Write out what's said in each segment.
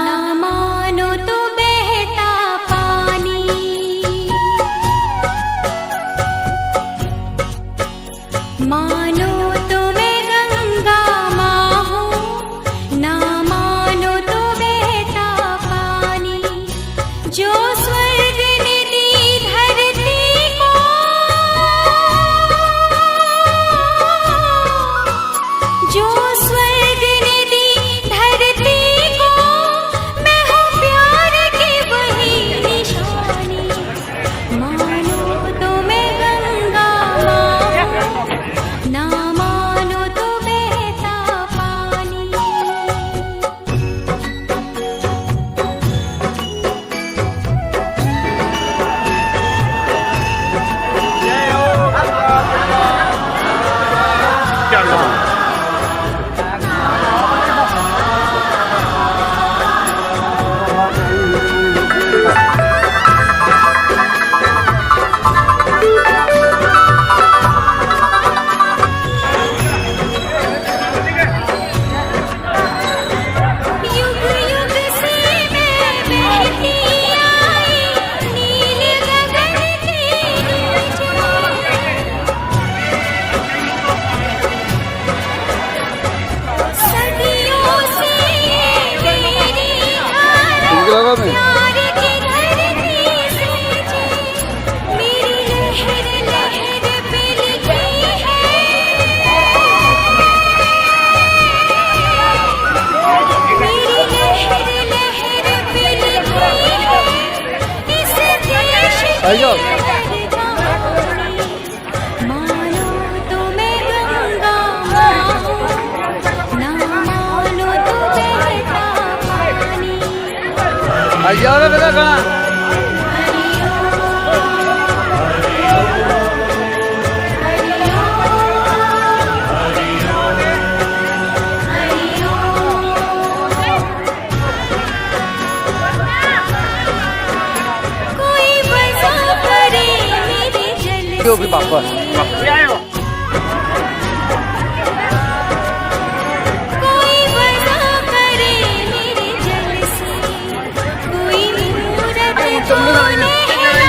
ना मानो तो बहता पानी, मानो तो मैं गंगा माँ हूँ, ना मानो तो बहता पानी। जो स्वर्ग ने दी धरती को, जो स्वर्ग ने दी धरती को, मैं हूँ प्यार की वही निशानी। मानो तो मैं गंगा माँ हूँ, ना मानो तो बहता पानी। युग युग से मैं बहती आई, नील गगन के नीचे। सदियों से मेरी धारा प्यार की धरती से जी, मेरी लहर लहर पे लिखी है, मेरी लहर लहर पे लिखी है, इस देश की राजधानी। मानो तो मैं गंगा माँ हूँ, ना मानो तो बहता पानी। कोई वजह करे मेरे जल से, कोई वजह करे मेरे जल से, कोई मूरत को नहलाए,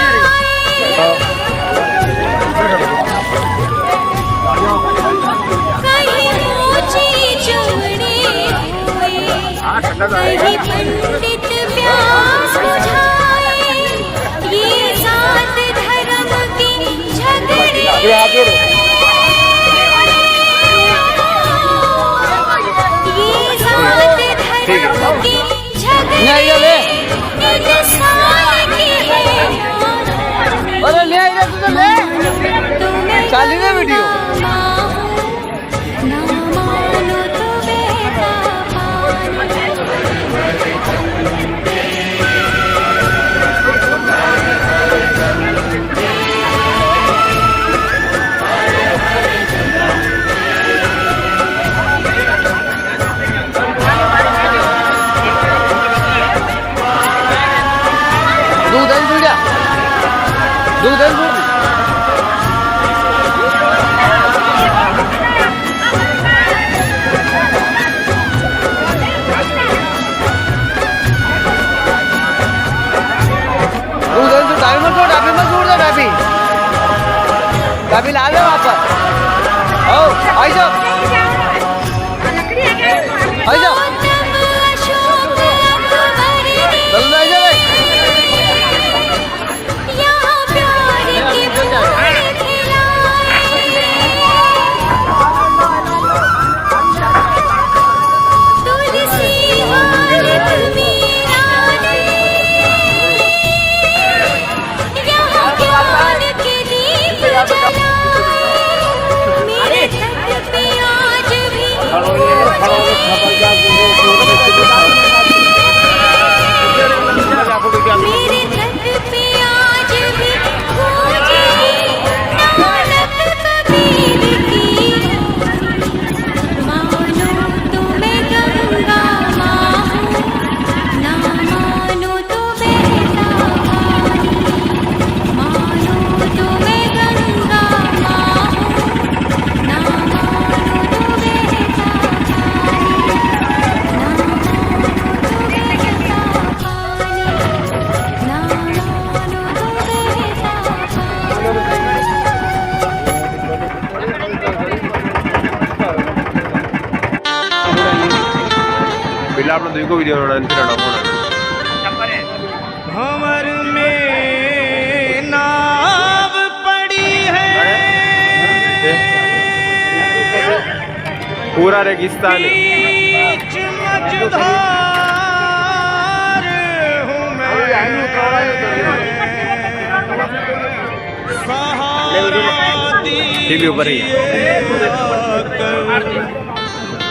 कहीं ऊंची चौड़े हुए, कहीं पंडित प्यास बुझाए। ये सात धर्म के झगड़े, ये सात धर्म के झगड़े इंसान के हैं। तो मैं चालीस वीडियो माँ हूँ, ना मानो तो बहता पानी। दूध डाबी ला लो वहाँ पर। आओ आई जाओ आई जाओ जल्दी आई जाओ। यहाँ प्यार के फूल खिलाए, तुलसी हार मीरा ने, यहाँ ज्ञान के दीप जलाए। को वीडियो भंवर में नाव पड़ी है, पूरा रेगिस्तान है। बीच मझधार हूँ मैं, सहारा टीवी ऊपर ही है।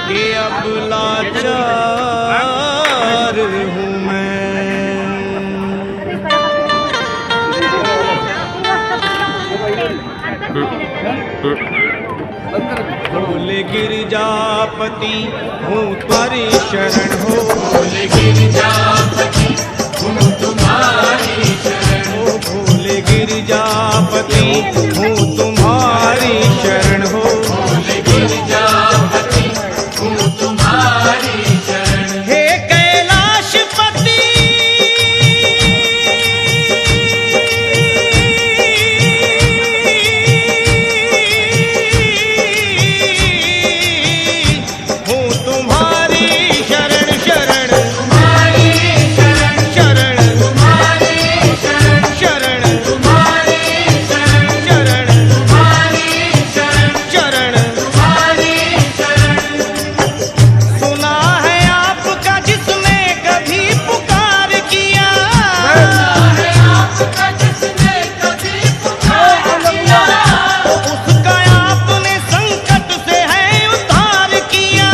कि अब लाचार हूँ मैं। भोले गिरजापति हूँ तुम्हारी शरण हो, भोले गिरजापति हूँ तुम्हारी शरण हो, भोले गिरजापति हूँ तुम्हारी शरण हो, भोले गिरजापति हूँ तुम्हारी शरण। हे कैलाशपति हूँ तुम्हारी शरण शरण, तुम्हारी शरण शरण, तुम्हारी शरण शरण, तुम्हारी शरण शरण, तुम्हारी शरण शरण, तुम्हारी शरण। सुना है आपका जिसने कभी पुकार किया, सुना है आपका जिसने कभी पुकार किया, उसका आपने संकट से है उद्धार किया,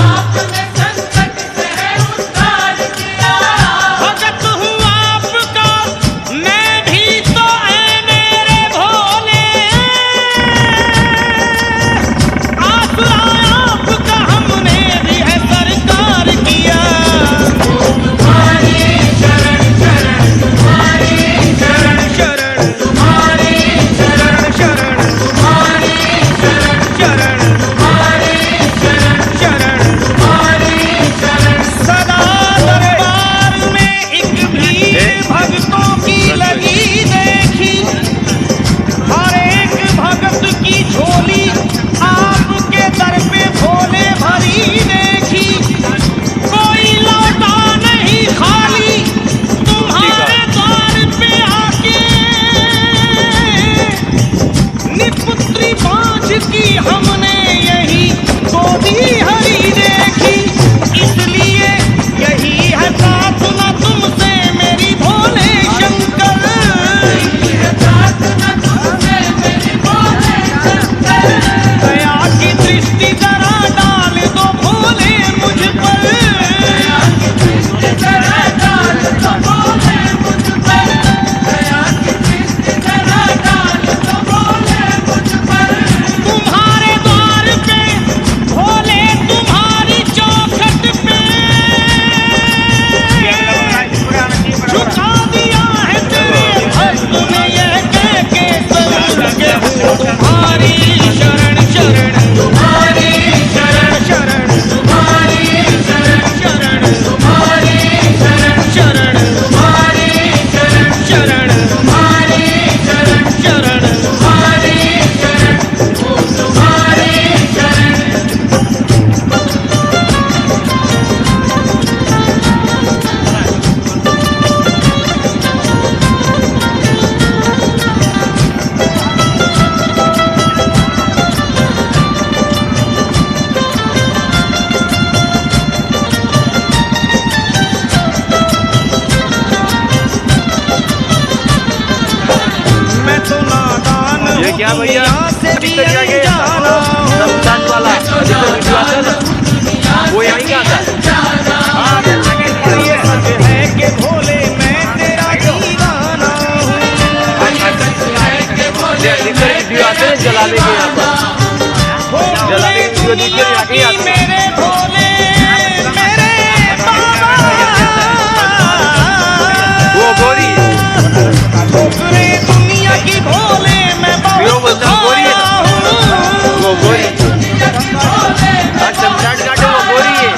आपने संकट से है उद्धार किया। भगत हूँ आपका मैं भी तो ऐ मेरे भोले, आसरा आपका हमने भी है सरकार किया। तुम्हारी शरण शरण, तुम्हारी शरण शरण, तुम्हारी शरण शरण, तुम्हारी शरण शरण, तुम्हारी शरण शरण, तुम्हारी शरण। सदा दरबार में एक भीड़ भक्तों की लगी देखी, हर एक भगत की झोली आपके दर पे भोले भरी देखी। कोई लौटा नहीं खाली तुम्हारे द्वार पे आके, निपुत्री बाँझ की हमने यही गोदी हरी देखी। इसलिए यही है प्रार्थना तुमसे मेरी भोले शंकर, यही है प्रार्थना तुमसे मेरी भोले शंकर। दया की दृष्टि जरा डाल दो भोले मुझ पर, दया की दृष्टि जरा डाल दो भोले मुझ पर, दया की दृष्टि जरा डाल दो भोले मुझ पर। तुम्हारे द्वार पे भोले तुम्हारी चौखट पे झुका दिया है तेरे भक्त ने यह कह के सर के हूँ तुम्हारी शरण शरण, तुम्हारी शरण शरण, तुम्हारी शरण शरण, तुम्हारी शरण शरण, तुम्हारी शरण शरण, तुम्हारी शरण शरण, तुम्हारी शरण, तुम्हारी शरण। मैं तो नादान ये हूँ क्या भैया? दुनिया से भी अनजाना हूँ। रमजान वाला वीडियो आता है ना, वो यहीं का आता है। ये सच है कि भोले मैं तेरा दीवाना हूँ। देखकर वीडियो आते हैं जलाने के यहाँ पर, जलाने की वीडियो देखकर यहाँ के आते हैं। मेरे भोले मेरे बाबा, वो गोरी ठोकरे दुनिया की भोले मैं वो बहुत बोलता है गोरी है ना, खाया हूँ। वो गोरी। अच्छा चाट काटे वो गोरी है।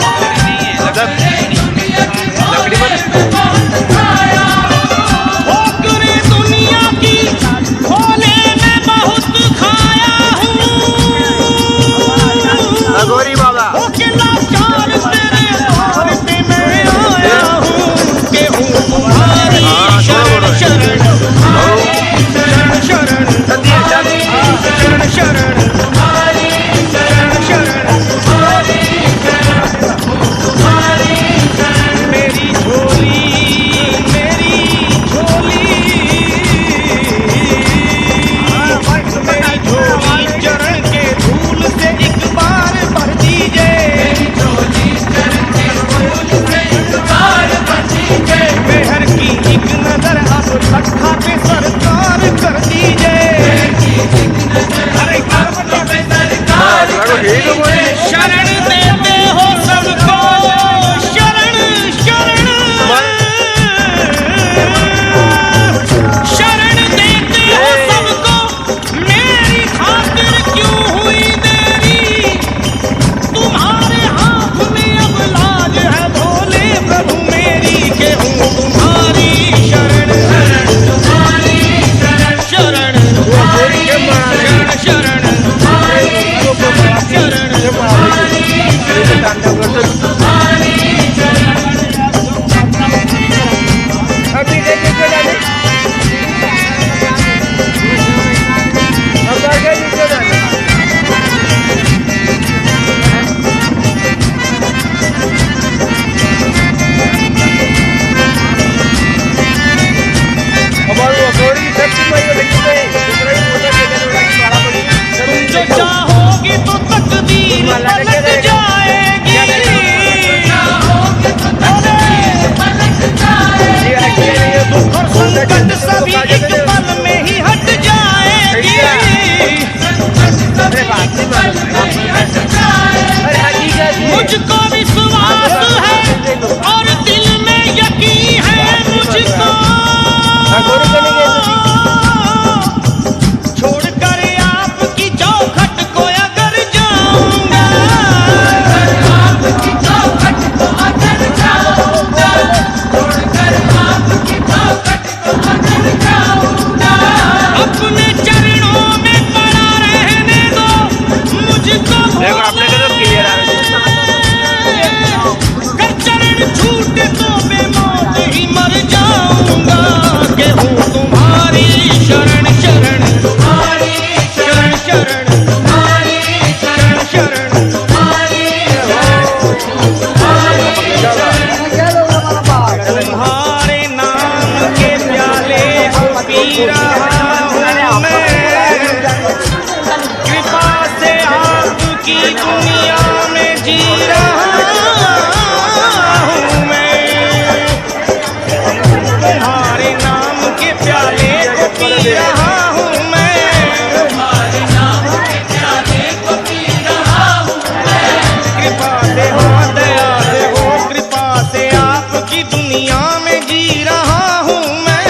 आपकी दुनिया में जी रहा हूँ मैं,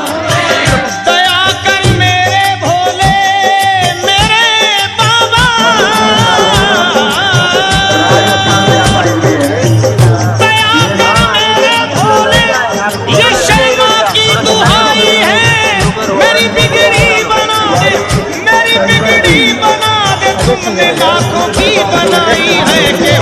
दया कर मेरे भोले मेरे बाबा, दया कर मेरे भोले, ये शर्मा की दुहाई है, मेरी बिगड़ी बना दे, मेरी बिगड़ी बना दे, तुमने लाखों की बनाई है कि